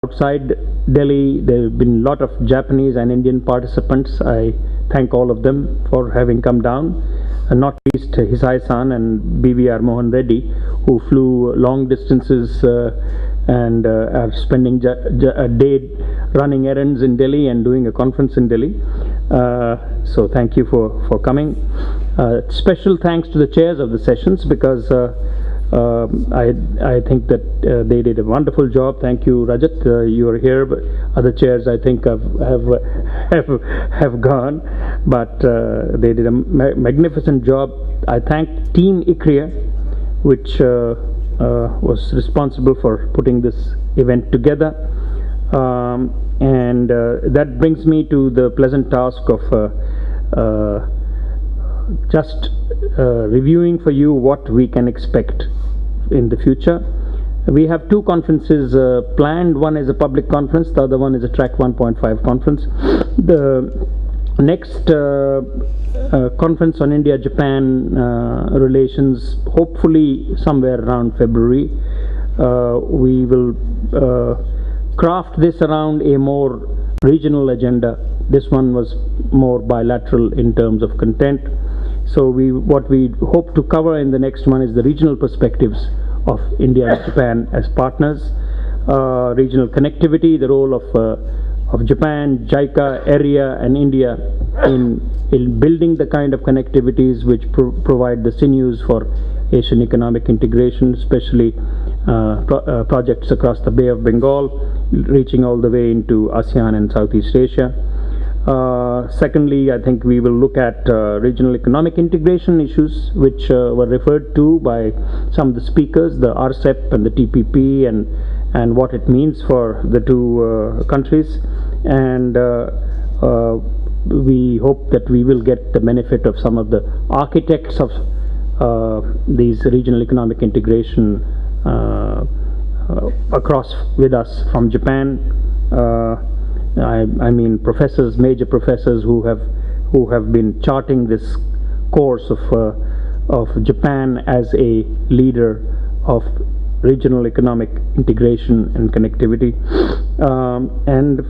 outside Delhi. There have been a lot of Japanese and Indian participants. I thank all of them for having come down, and not least Hisai-san and BVR Mohan Reddy, who flew long distances and are spending a day running errands in Delhi and doing a conference in Delhi. So thank you for coming. Special thanks to the chairs of the sessions, because I think that they did a wonderful job. Thank you, Rajat. You are here, but other chairs I think have gone, but they did a magnificent job. I thank Team ICRIER, which was responsible for putting this event together, and that brings me to the pleasant task of just reviewing for you what we can expect in the future. We have two conferences planned. One is a public conference, the other one is a Track 1.5 conference. The next conference on India-Japan relations, hopefully somewhere around February. We will craft this around a more regional agenda. This one was more bilateral in terms of content. So what we hope to cover in the next one is the regional perspectives of India and Japan as partners, regional connectivity, the role of Japan, JICA, area and India in building the kind of connectivities which provide the sinews for Asian economic integration, especially projects across the Bay of Bengal, reaching all the way into ASEAN and Southeast Asia. Secondly, I think we will look at regional economic integration issues, which were referred to by some of the speakers, the RCEP and the TPP, and what it means for the two countries. And we hope that we will get the benefit of some of the architects of these regional economic integration across with us from Japan. I mean professors, major professors who have been charting this course of Japan as a leader of regional economic integration and connectivity. And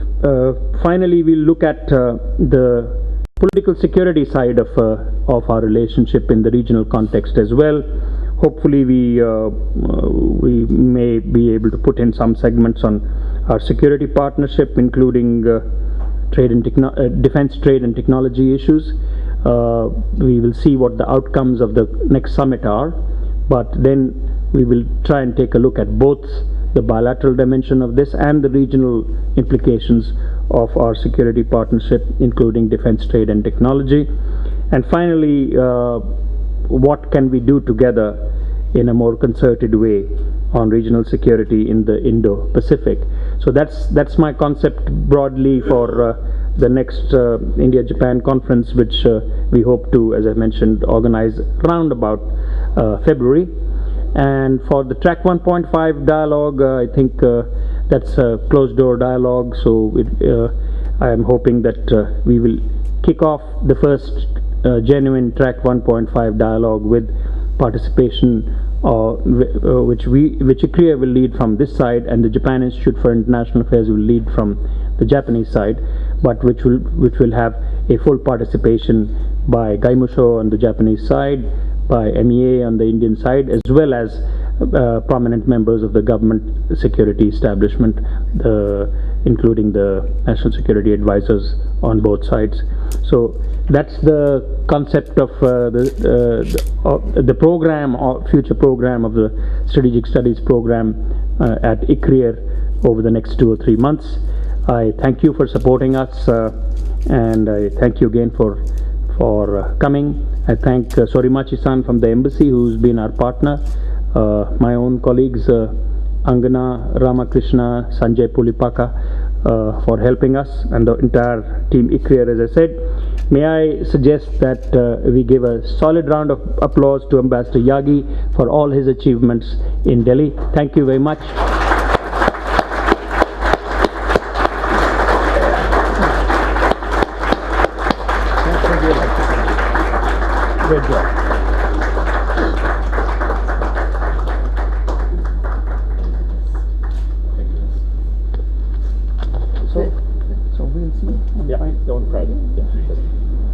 finally, we'll look at the political security side of our relationship in the regional context as well. Hopefully, we may be able to put in some segments on our security partnership, including defense trade and technology issues. We will see what the outcomes of the next summit are, but then we will try and take a look at both the bilateral dimension of this and the regional implications of our security partnership, including defense trade and technology. And finally, what can we do together in a more concerted way on regional security in the Indo-Pacific. So that's my concept broadly for the next India-Japan conference, which we hope to, as I mentioned, organize around about February. And for the Track 1.5 dialogue, I think that's a closed-door dialogue, so I am hoping that we will kick off the first genuine Track 1.5 dialogue with participation which ICRIER will lead from this side, and the Japan Institute for International Affairs will lead from the Japanese side, but which will have a full participation by Gaimusho on the Japanese side, by MEA on the Indian side, as well as prominent members of the government security establishment, including the national security advisors on both sides. So that's the concept of the program, or future program of the strategic studies program at ICRIER over the next 2 or 3 months. I thank you for supporting us, and I thank you again for coming. I thank Sorimachi-san from the embassy, who's been our partner, my own colleagues Angana, Ramakrishna, Sanjay Pulipaka for helping us, and the entire team ICRIER, as I said. May I suggest that we give a solid round of applause to Ambassador Yagi for all his achievements in Delhi. Thank you very much. Great job. we'll see on Yeah, Friday. on Friday. Yeah.